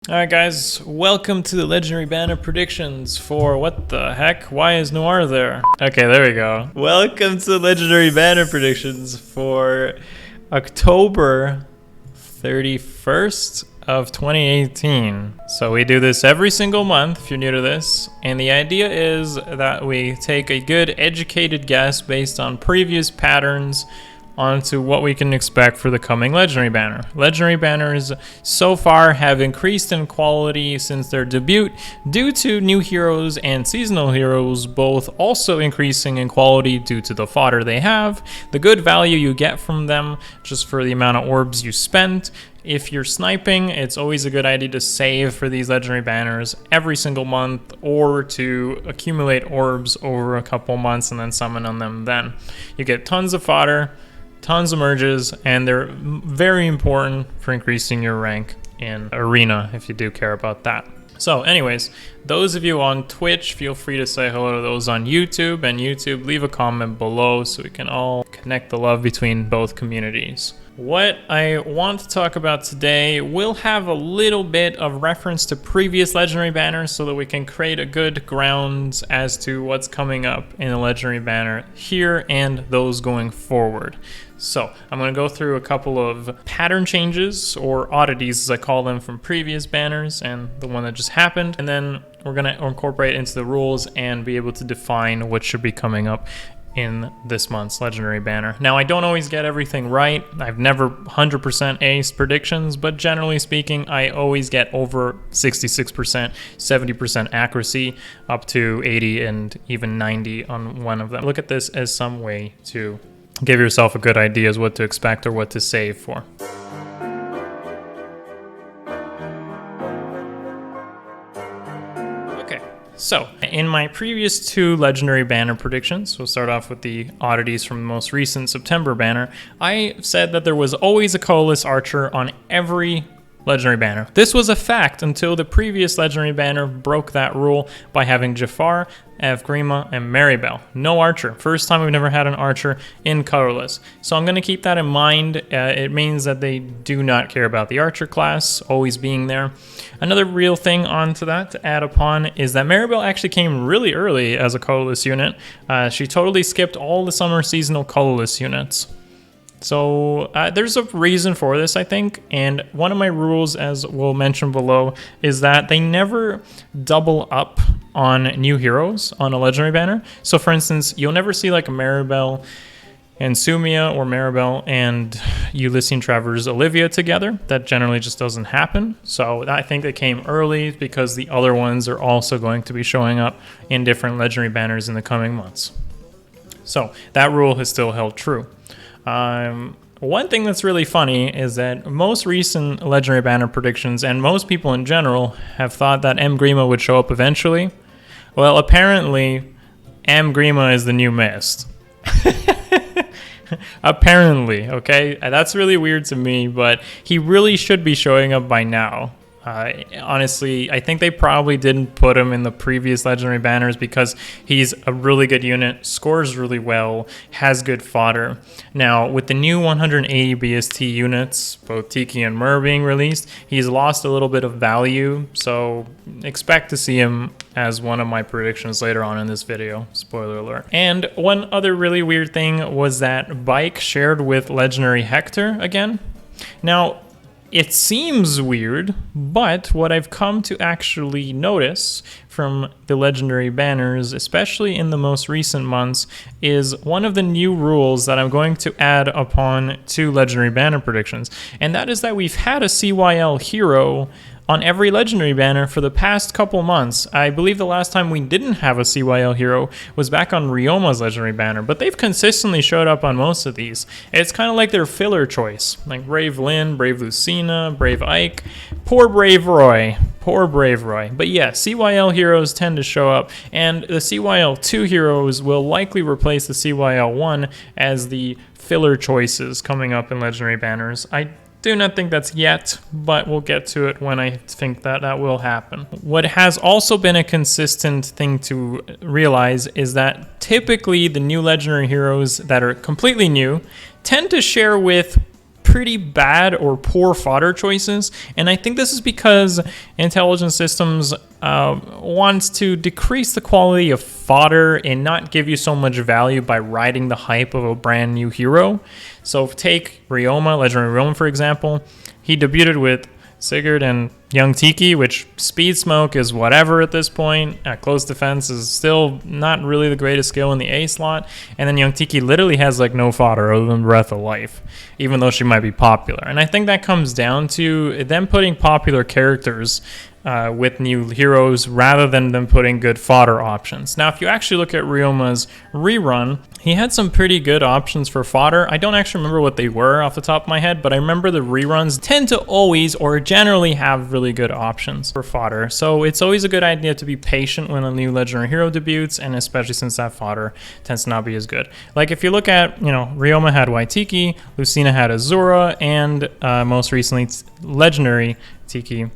Alright guys, welcome to the Legendary Banner predictions for what the heck? Why is Noir there? Okay, there we go. Welcome to the Legendary Banner predictions for October 31st of 2018. So we do this every single month if you're new to this, and the idea is that we take a good educated guess based on previous patterns onto what we can expect for the coming Legendary Banner. Legendary Banners so far have increased in quality since their debut due to new heroes and seasonal heroes both also increasing in quality due to the fodder they have, the good value you get from them just for the amount of orbs you spent. If you're sniping, it's always a good idea to save for these Legendary Banners every single month or to accumulate orbs over a couple months and then summon on them then. You get tons of fodder, tons of merges, and they're very important for increasing your rank in Arena if you do care about that. So anyways, those of you on Twitch, feel free to say hello to those on YouTube, and YouTube, leave a comment below so we can all connect the love between both communities. What I want to talk about today will have a little bit of reference to previous Legendary Banners so that we can create a good grounds as to what's coming up in the Legendary Banner here and those going forward. So I'm going to go through a couple of pattern changes, or oddities as I call them, from previous banners and the one that just happened, and then we're going to incorporate it into the rules and be able to define what should be coming up in this month's Legendary Banner. Now, I don't always get everything right. I've never 100% aced predictions, but generally speaking, I always get over 66%, 70% accuracy, up to 80 and even 90 on one of them. Look at this as some way to give yourself a good idea as what to expect or what to save for. Okay, so in my previous two Legendary Banner predictions, we'll start off with the oddities from the most recent September banner, I said that there was always a colorless archer on every Legendary Banner. This was a fact until the previous Legendary Banner broke that rule by having Jafar, Evgrima, and Maribel. No archer. First time we've never had an archer in colorless. So I'm going to keep that in mind. It means that they do not care about the archer class always being there. Another real thing onto that to add upon is that Maribel actually came really early as a colorless unit. She totally skipped all the summer seasonal colorless units. So there's a reason for this, I think, and one of my rules, as we'll mention below, is that they never double up on new heroes on a Legendary Banner. So for instance, you'll never see like a Maribel and Sumia or Maribel and Ulysses Travers Olivia together. That generally just doesn't happen. So I think they came early because the other ones are also going to be showing up in different Legendary Banners in the coming months. So that rule has still held true. One thing that's really funny is that most recent Legendary Banner predictions, and most people in general, have thought that Emblem would show up eventually. Well, apparently, Emblem is the new Mist. Apparently, okay? That's really weird to me, but he really should be showing up by now. Honestly, I think they probably didn't put him in the previous Legendary Banners because he's a really good unit, scores really well, has good fodder. Now, with the new 180 BST units, both Tiki and Mur being released, he's lost a little bit of value, so expect to see him as one of my predictions later on in this video. Spoiler alert. And one other really weird thing was that Bike shared with Legendary Hector again. Now, it seems weird, but what I've come to actually notice from the Legendary Banners, especially in the most recent months, is one of the new rules that I'm going to add upon two Legendary Banner predictions. And that is that we've had a CYL hero on every Legendary Banner for the past couple months. I believe the last time we didn't have a CYL hero was back on Ryoma's Legendary Banner, but they've consistently showed up on most of these. It's kind of like their filler choice, like Brave Lynn, Brave Lucina, Brave Ike. Poor Brave Roy. Poor Brave Roy. But yeah, CYL heroes tend to show up, and the CYL 2 heroes will likely replace the CYL 1 as the filler choices coming up in Legendary Banners. I do not think that's yet, but we'll get to it when I think that that will happen. What has also been a consistent thing to realize is that typically the new Legendary heroes that are completely new tend to share with pretty bad or poor fodder choices. And I think this is because Intelligent Systems wants to decrease the quality of fodder and not give you so much value by riding the hype of a brand new hero. So take Ryoma, Legendary Ryoma, for example. He debuted with Sigurd and Young Tiki, which speed smoke is whatever at this point. Close defense is still not really the greatest skill in the A slot. And then Young Tiki literally has like no fodder other than Breath of Life, even though she might be popular. And I think that comes down to them putting popular characters with new heroes rather than them putting good fodder options. Now, if you actually look at Ryoma's rerun, he had some pretty good options for fodder. I don't actually remember what they were off the top of my head, but I remember the reruns tend to always or generally have really good options for fodder. So it's always a good idea to be patient when a new legendary hero debuts, and especially since that fodder tends to not be as good. Like if you look at, Ryoma had Waitiki, Lucina had Azura, and most recently legendary Tiki.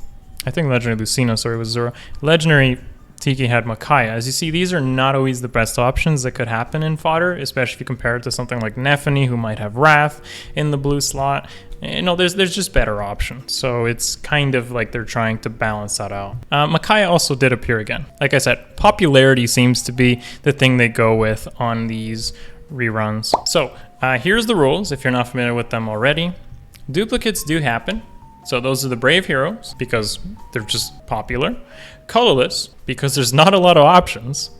I think Legendary Lucina, sorry, was Azura. Legendary Tiki had Micaiah. As you see, these are not always the best options that could happen in fodder, especially if you compare it to something like Nephany, who might have Wrath in the blue slot. There's just better options. So it's kind of like they're trying to balance that out. Micaiah also did appear again. Like I said, popularity seems to be the thing they go with on these reruns. So here's the rules, if you're not familiar with them already. Duplicates do happen. So those are the brave heroes, because they're just popular. Colorless, because there's not a lot of options.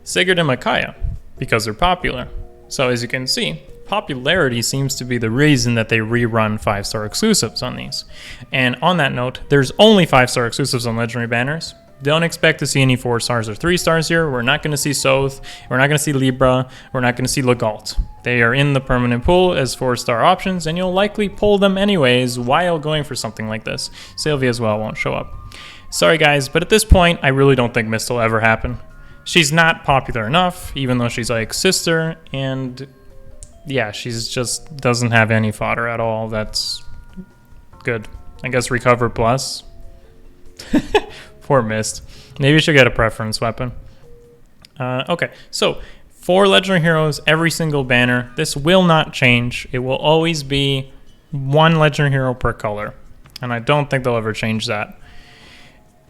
Sigurd and Micaiah, because they're popular. So as you can see, popularity seems to be the reason that they rerun 5-star exclusives on these. And on that note, there's only 5-star exclusives on Legendary Banners. Don't expect to see any 4 stars or 3 stars here. We're not going to see Soth. We're not going to see Libra. We're not going to see Legault. They are in the permanent pool as 4-star options, and you'll likely pull them anyways while going for something like this. Sylvia as well won't show up. Sorry guys, but at this point, I really don't think Mist will ever happen. She's not popular enough, even though she's Ike's sister, and yeah, she's just doesn't have any fodder at all. That's good. I guess Recover Plus. Poor Mist. Maybe she'll get a preference weapon. Okay, so for Legendary Heroes, every single banner, this will not change. It will always be 1 Legendary Hero per color, and I don't think they'll ever change that.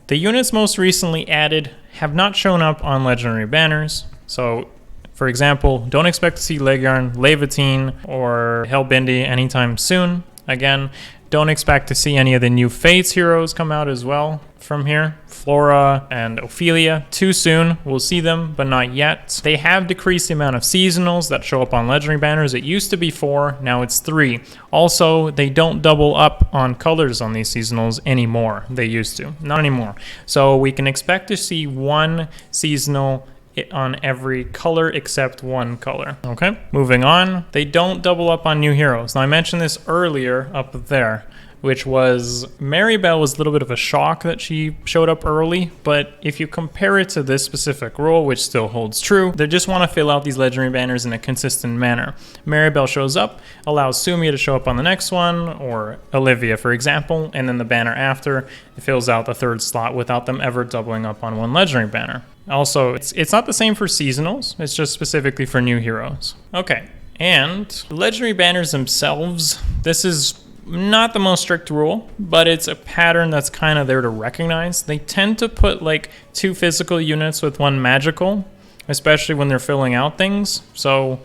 The units most recently added have not shown up on Legendary Banners, so for example, don't expect to see Legarn, Levitine, or Hellbindi anytime soon. Again, don't expect to see any of the new Fates heroes come out as well from here. Flora and Ophelia, too soon. We'll see them, but not yet. They have decreased the amount of seasonals that show up on Legendary Banners. It used to be 4, now it's 3. Also, they don't double up on colors on these seasonals anymore. They used to, not anymore. So we can expect to see 1 seasonal on every color except 1 color. Okay, moving on. They don't double up on new heroes. Now I mentioned this earlier up there, which was Maribel was a little bit of a shock that she showed up early, but if you compare it to this specific rule, which still holds true, they just want to fill out these legendary banners in a consistent manner. Maribel shows up, allows Sumia to show up on the next one, or Olivia for example, and then the banner after it fills out the 3rd slot without them ever doubling up on 1 legendary banner. Also, it's not the same for seasonals, it's just specifically for new heroes. Okay, and legendary banners themselves, this is not the most strict rule, but it's a pattern that's kind of there to recognize. They tend to put like 2 physical units with 1 magical, especially when they're filling out things. So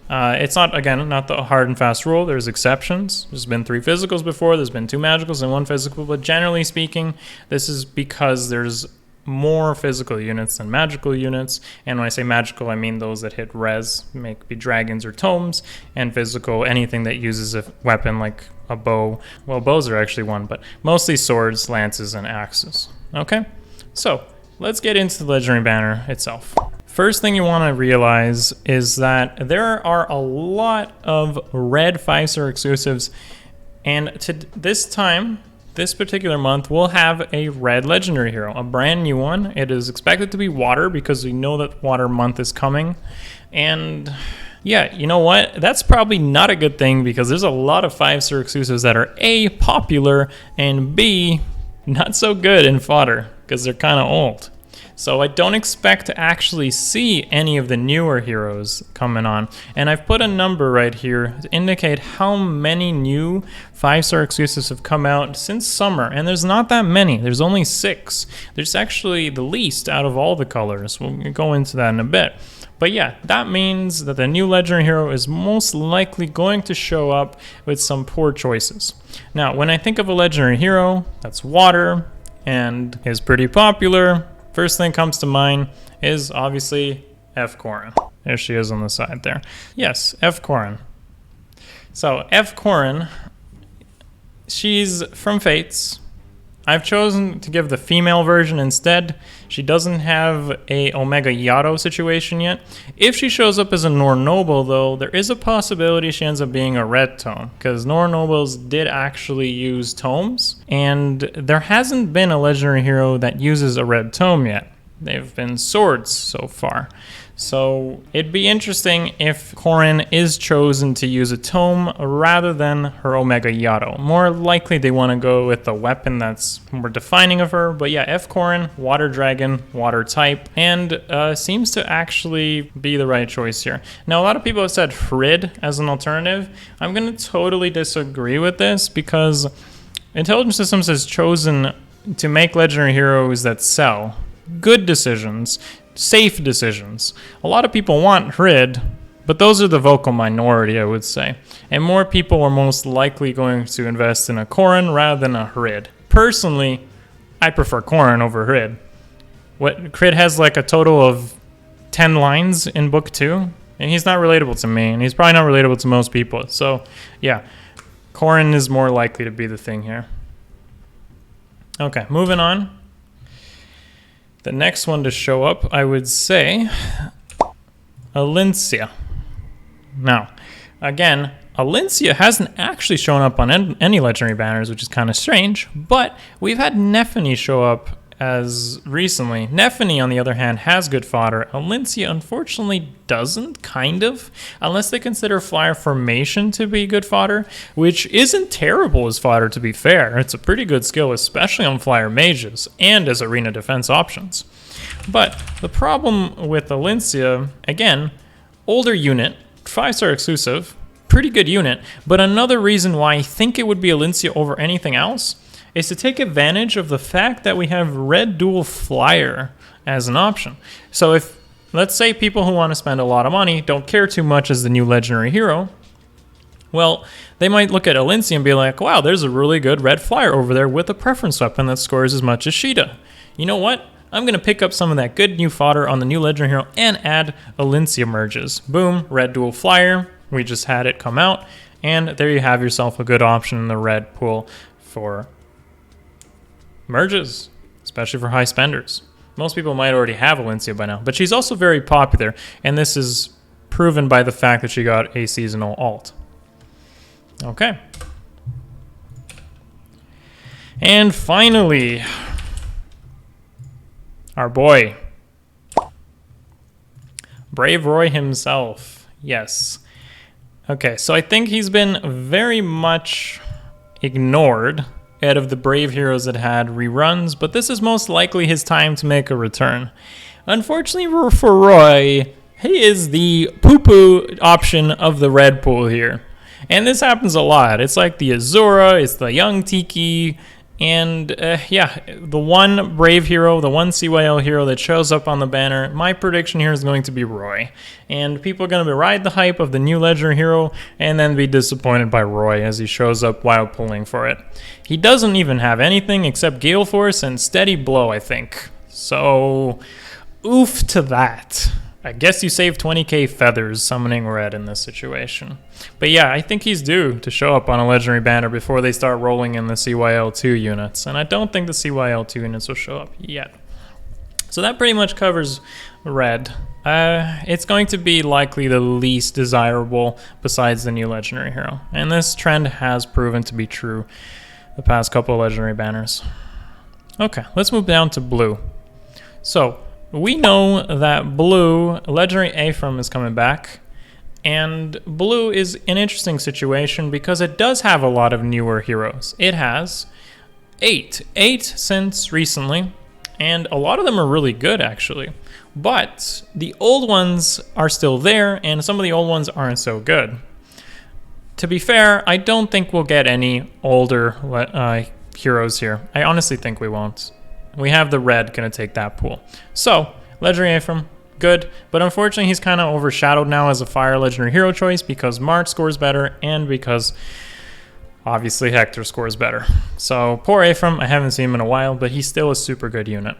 it's not, again, not the hard and fast rule. There's exceptions. There's been 3 physicals before. There's been 2 magicals and 1 physical, but generally speaking, this is because there's more physical units than magical units, and when I say magical I mean those that hit res, be dragons or tomes, and physical anything that uses a weapon like a bow. Well, bows are actually 1, but mostly swords, lances, and axes. Okay, so let's get into the legendary banner itself. First thing you want to realize is that there are a lot of red 5-star exclusives, and to this particular month, we'll have a red legendary hero, a brand new one. It is expected to be water because we know that water month is coming. And yeah, you know what? That's probably not a good thing because there's a lot of 5-star exclusives that are A, popular, and B, not so good in fodder because they're kind of old. So I don't expect to actually see any of the newer heroes coming on. And I've put a number right here to indicate how many new 5-star exclusives have come out since summer. And there's not that many. There's only 6. There's actually the least out of all the colors. We'll go into that in a bit. But yeah, that means that the new legendary hero is most likely going to show up with some poor choices. Now, when I think of a legendary hero that's water and is pretty popular, first thing comes to mind is obviously F. Corrin. There she is on the side there. Yes, F. Corrin. So F. Corrin, she's from Fates. I've chosen to give the female version instead. She doesn't have a Omega Yato situation yet. If she shows up as a Nornoble, though, there is a possibility she ends up being a red tome, because Nornobles did actually use tomes, and there hasn't been a legendary hero that uses a red tome yet. They've been swords so far. So it'd be interesting if Corrin is chosen to use a tome rather than her Omega Yato. More likely they want to go with the weapon that's more defining of her. But yeah, F. Corrin, water dragon, water type, and seems to actually be the right choice here. Now, a lot of people have said Frid as an alternative. I'm going to totally disagree with this because Intelligent Systems has chosen to make legendary heroes that sell. Good decisions. Safe decisions. A lot of people want Frid, but those are the vocal minority, I would say. And more people are most likely going to invest in a Corrin rather than a Frid. Personally, I prefer Corrin over Frid. Frid has like a total of 10 lines in book 2, and he's not relatable to me, and he's probably not relatable to most people. So, yeah, Corrin is more likely to be the thing here. Okay, moving on. The next one to show up, I would say, Elincia. Now, again, Elincia hasn't actually shown up on any legendary banners, which is kind of strange, but we've had Nephany show up as recently. Nephany, on the other hand, has good fodder. Elincia, unfortunately, doesn't, kind of, unless they consider flyer formation to be good fodder, which isn't terrible as fodder, to be fair. It's a pretty good skill, especially on flyer mages and as arena defense options. But the problem with Elincia, again, older unit, 5-star exclusive, pretty good unit, but another reason why I think it would be Elincia over anything else is to take advantage of the fact that we have red dual flyer as an option. So if, let's say, people who want to spend a lot of money don't care too much as the new legendary hero, well, they might look at Elincia and be like, wow, there's a really good red flyer over there with a preference weapon that scores as much as Sheeta. You know what? I'm going to pick up some of that good new fodder on the new legendary hero and add Elincia merges. Boom, red dual flyer. We just had it come out. And there you have yourself a good option in the red pool for merges, especially for high spenders. Most people might already have Elincia by now, but she's also very popular, and this is proven by the fact that she got a seasonal alt. Okay. And finally, our boy, Brave Roy himself. Yes. Okay, so I think he's been very much ignored out of the Brave heroes that had reruns, but this is most likely his time to make a return. Unfortunately for Roy, he is the poo-poo option of the red pool here. And this happens a lot. It's like the Azura, it's the young Tiki, and yeah, the one Brave hero, the one CYL hero that shows up on the banner, my prediction here is going to be Roy. And people are going to ride the hype of the new legendary hero and then be disappointed by Roy as he shows up while pulling for it. He doesn't even have anything except Gale Force and Steady Blow, I think. So, oof to that. I guess you save 20k feathers summoning red in this situation. But yeah, I think he's due to show up on a legendary banner before they start rolling in the CYL2 units. And I don't think the CYL2 units will show up yet. So that pretty much covers red. It's going to be likely the least desirable besides the new legendary hero. And this trend has proven to be true the past couple of legendary banners. Okay, let's move down to blue. So, we know that blue, legendary Aphram is coming back, and blue is an interesting situation because it does have a lot of newer heroes. It has 8 since recently, And a lot of them are really good, actually. But the old ones are still there, and some of the old ones aren't so good. To be fair, I don't think we'll get any older heroes here. I honestly think we won't. We have the red going to take that pool. So, Legendary Ephraim, good. But unfortunately, he's kind of overshadowed now as a fire legendary hero choice because March scores better and because obviously Hector scores better. So, poor Ephraim, I haven't seen him in a while, but he's still a super good unit.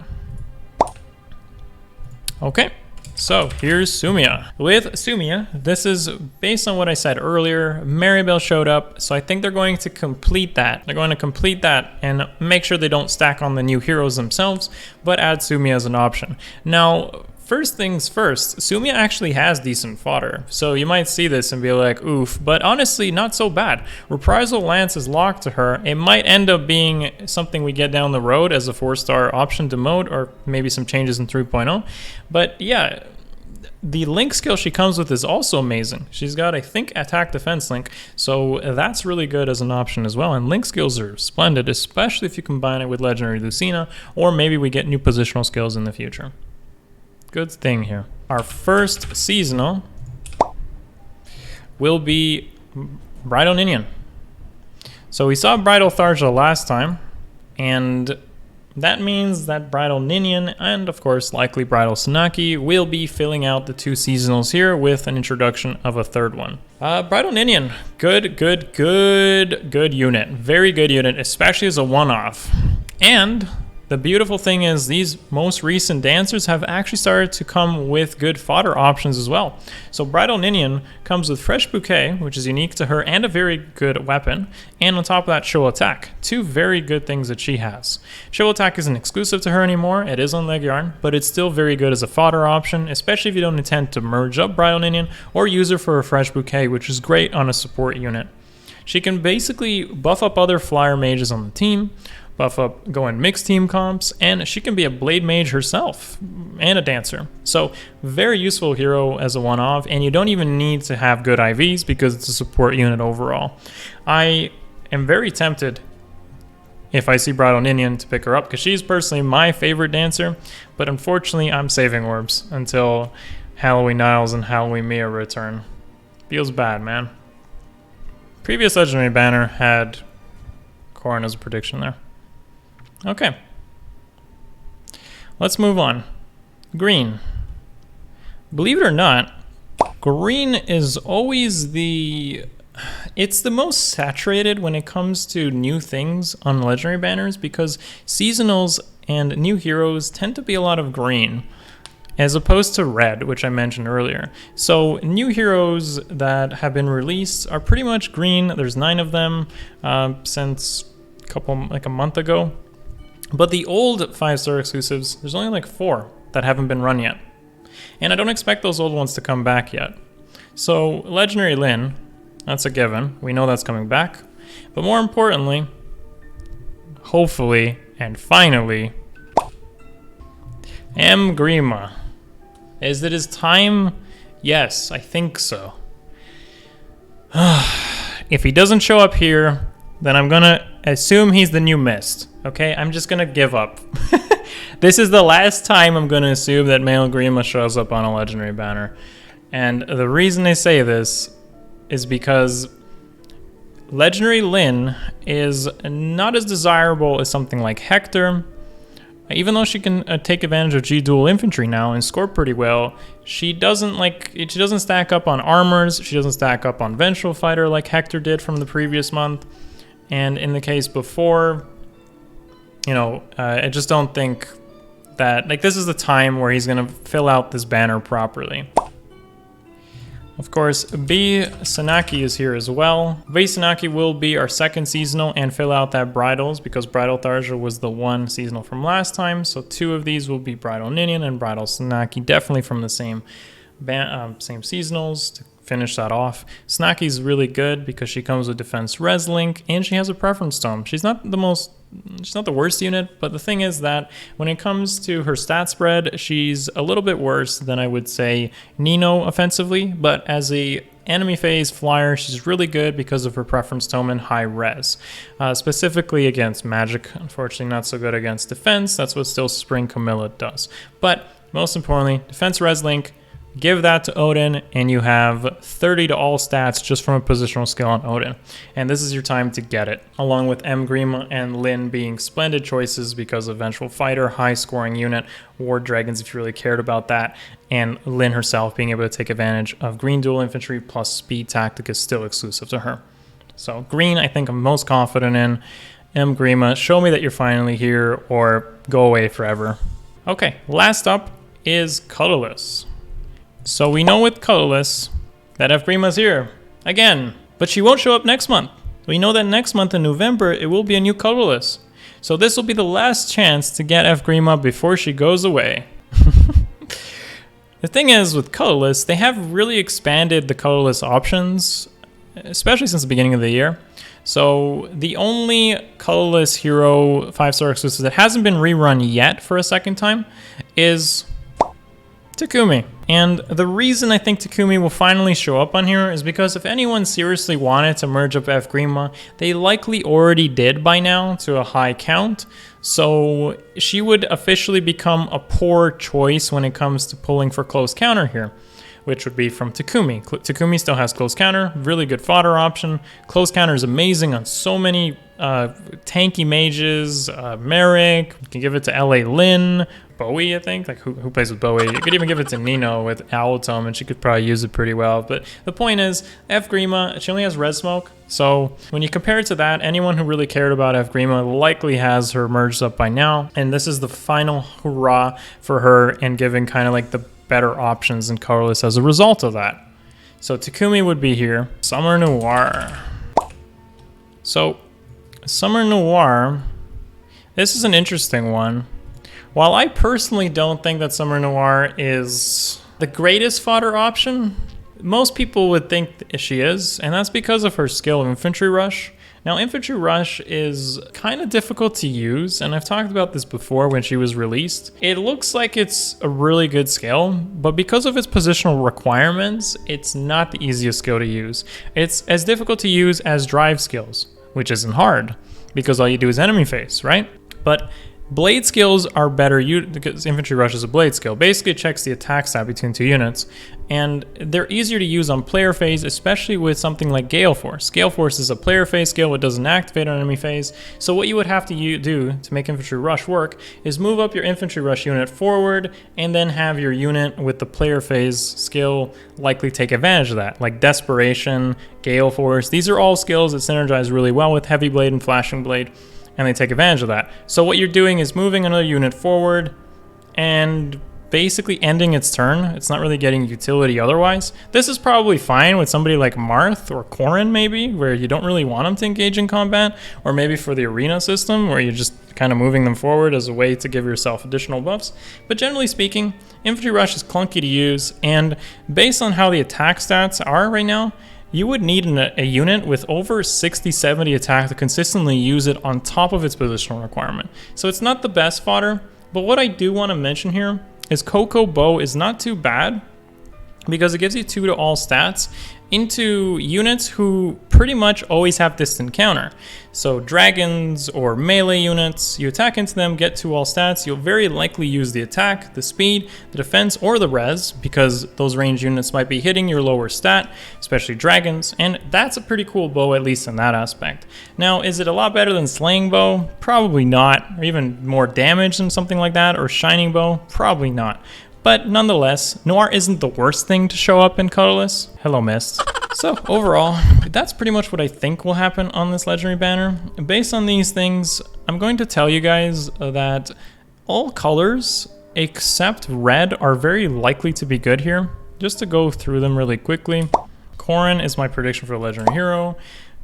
Okay. So here's Sumia. With Sumia, this is based on what I said earlier. Maribel showed up, so I think they're going to complete that. They're going to complete that and make sure they don't stack on the new heroes themselves, but add Sumia as an option. Now, first things first, Sumia actually has decent fodder, so you might see this and be like, oof, but honestly, not so bad. Reprisal Lance is locked to her. It might end up being something we get down the road as a 4-star option to mode, or maybe some changes in 3.0, but yeah, the link skill she comes with is also amazing. She's got, I think, attack defense link, so that's really good as an option as well. And link skills are splendid, especially if you combine it with Legendary Lucina, or maybe we get new positional skills in the future. Good thing here. Our first seasonal will be Bridal Minion. So we saw Bridal Tharja last time, and that means that Bridal Minion and, of course, likely Bridal Tsunaki will be filling out the 2 seasonals here with an introduction of a third one. Bridal Minion, good unit. Very good unit, especially as a one-off. And the beautiful thing is these most recent dancers have actually started to come with good fodder options as well. So Bridal Minion comes with Fresh Bouquet, which is unique to her, and a very good weapon. And on top of that, Show Attack. 2 very good things that she has. Show Attack isn't exclusive to her anymore. It is on Leg Yarn, but it's still very good as a fodder option, especially if you don't intend to merge up Bridal Minion or use her for a Fresh Bouquet, which is great on a support unit. She can basically buff up other flyer mages on the team, buff up, go in mixed team comps, and she can be a blade mage herself and a dancer. So very useful hero as a one-off, and you don't even need to have good IVs because it's a support unit overall. I am very tempted if I see Bridal Minion to pick her up because she's personally my favorite dancer, but unfortunately I'm saving orbs until Halloween Niles and Halloween Mia return. Feels bad, man. Previous Legendary Banner had Corrin as a prediction there. Okay. Let's move on. Green. Believe it or not, green is always it's the most saturated when it comes to new things on Legendary Banners because seasonals and new heroes tend to be a lot of green as opposed to red, which I mentioned earlier. So new heroes that have been released are pretty much green. There's 9 of them since a month ago. But the old 5-star exclusives, there's only like 4 that haven't been run yet. And I don't expect those old ones to come back yet. So Legendary Lyn, that's a given. We know that's coming back. But more importantly, hopefully and finally, Grima. Is it his time? Yes, I think so. If he doesn't show up here, then I'm gonna assume he's the new Mist. Okay, I'm just gonna give up. This is the last time I'm gonna assume that male Grima shows up on a Legendary Banner. And the reason I say this is because Legendary Lyn is not as desirable as something like Hector. Even though she can take advantage of G dual infantry now and score pretty well, she doesn't stack up on armors, she doesn't stack up on Vengeful Fighter like Hector did from the previous month. And in the case before, I just don't think that, this is the time where he's going to fill out this banner properly. Of course, B. Sanaki is here as well. B. Sanaki will be our second seasonal and fill out that Bridals because Bridal Tharja was the one seasonal from last time. So 2 of these will be Bridal Minion and Bridal Sanaki, definitely from the same seasonals to finish that off. Snaki's really good because she comes with defense res link and she has a preference tome. She's not the worst unit, but the thing is that when it comes to her stat spread, she's a little bit worse than I would say Nino offensively, but as a enemy phase flyer, she's really good because of her preference tome and high res. Specifically against magic, unfortunately not so good against defense. That's what still Spring Camilla does. But most importantly, defense res link, give that to Odin, and you have 30 to all stats just from a positional skill on Odin. And this is your time to get it, along with Emblem and Lyn being splendid choices because of Vengeful Fighter, high scoring unit, War Dragons if you really cared about that, and Lyn herself being able to take advantage of green dual infantry plus speed tactic is still exclusive to her. So green, I think I'm most confident in. Emblem, show me that you're finally here or go away forever. Okay, last up is Colorless. So we know with Colorless that Evgrima's here again, but she won't show up next month. We know that next month in November, it will be a new Colorless. So this will be the last chance to get Evgrima before she goes away. The thing is with Colorless, they have really expanded the Colorless options, especially since the beginning of the year. So the only Colorless hero 5-star exclusive that hasn't been rerun yet for a second time is Takumi. And the reason I think Takumi will finally show up on here is because if anyone seriously wanted to merge up Evgrima, they likely already did by now to a high count. So she would officially become a poor choice when it comes to pulling for close counter here, which would be from Takumi. Takumi still has close counter, really good fodder option. Close counter is amazing on so many tanky mages, Merrick, you can give it to LA Lyn, Bowie, I think, like who plays with Bowie? You could even give it to Nino with Owl Tome and she could probably use it pretty well. But the point is, Evgrima, she only has red smoke. So when you compare it to that, anyone who really cared about Evgrima likely has her merged up by now. And this is the final hurrah for her and giving kind of like the better options in Colorless as a result of that. So Takumi would be here. Summer Noir. So Summer Noir, this is an interesting one. While I personally don't think that Summer Noir is the greatest fodder option, most people would think she is, and that's because of her skill of Infantry Rush. Now, Infantry Rush is kind of difficult to use, and I've talked about this before when she was released. It looks like it's a really good skill, but because of its positional requirements, it's not the easiest skill to use. It's as difficult to use as drive skills, which isn't hard, because all you do is enemy face, right? But blade skills are better because Infantry Rush is a blade skill. Basically, it checks the attack stat between two units, and they're easier to use on player phase, especially with something like Gale Force. Gale Force is a player phase skill, it doesn't activate on enemy phase. So what you would have to do to make Infantry Rush work is move up your Infantry Rush unit forward, and then have your unit with the player phase skill likely take advantage of that, like Desperation, Gale Force. These are all skills that synergize really well with Heavy Blade and Flashing Blade, and they take advantage of that. So what you're doing is moving another unit forward and basically ending its turn. It's not really getting utility otherwise. This is probably fine with somebody like Marth or Corrin maybe, where you don't really want them to engage in combat, or maybe for the arena system where you're just kind of moving them forward as a way to give yourself additional buffs. But generally speaking, Infantry Rush is clunky to use, and based on how the attack stats are right now, you would need a unit with over 60-70 attack to consistently use it on top of its positional requirement. So it's not the best fodder, but what I do want to mention here is Coco Bow is not too bad because it gives you 2 to all stats into units who pretty much always have distant counter. So dragons or melee units, you attack into them, get 2 all stats, you'll very likely use the attack, the speed, the defense, or the res, because those ranged units might be hitting your lower stat, especially dragons, and that's a pretty cool bow, at least in that aspect. Now, is it a lot better than Slaying Bow? Probably not, or even more damage than something like that, or Shining Bow? Probably not. But nonetheless, Noir isn't the worst thing to show up in Colorless. Hello, Mist. So overall, that's pretty much what I think will happen on this Legendary banner. Based on these things, I'm going to tell you guys that all colors except red are very likely to be good here. Just to go through them really quickly. Corrin is my prediction for Legendary Hero.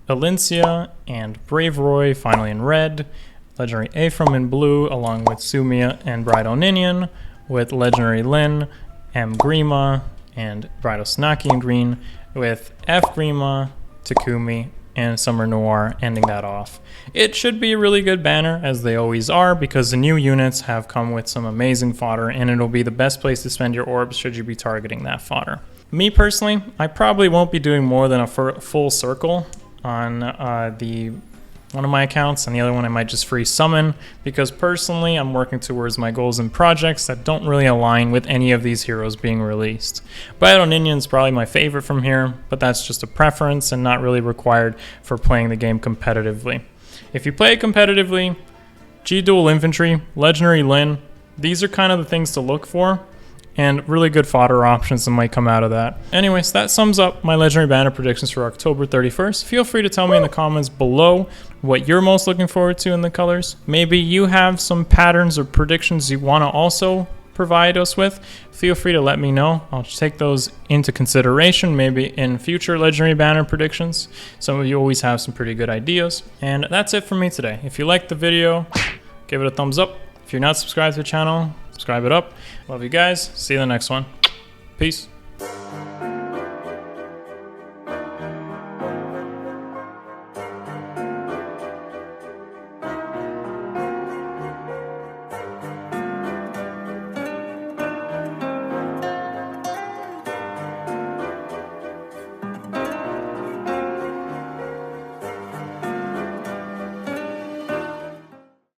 Elincia and Brave Roy finally in red. Legendary Ephraim in blue, along with Sumia and Bridal Minion, with Legendary Lyn, Emgrima, and Bridal Snaki in green, with F Grima, Takumi, and Summer Noir ending that off. It should be a really good banner, as they always are, because the new units have come with some amazing fodder, and it'll be the best place to spend your orbs should you be targeting that fodder. Me personally, I probably won't be doing more than a full circle on one of my accounts, and the other one I might just free summon, because personally I'm working towards my goals and projects that don't really align with any of these heroes being released. Bridal Minion is probably my favorite from here, but that's just a preference and not really required for playing the game competitively. If you play it competitively, G-Dual Infantry, Legendary Lin, these are kind of the things to look for, and really good fodder options that might come out of that. Anyways, that sums up my Legendary Banner predictions for October 31st. Feel free to tell me in the comments below what you're most looking forward to in the colors. Maybe you have some patterns or predictions you want to also provide us with. Feel free to let me know. I'll take those into consideration, maybe in future Legendary Banner predictions. Some of you always have some pretty good ideas. And that's it for me today. If you liked the video, give it a thumbs up. If you're not subscribed to the channel, subscribe it up. Love you guys. See you in the next one. Peace.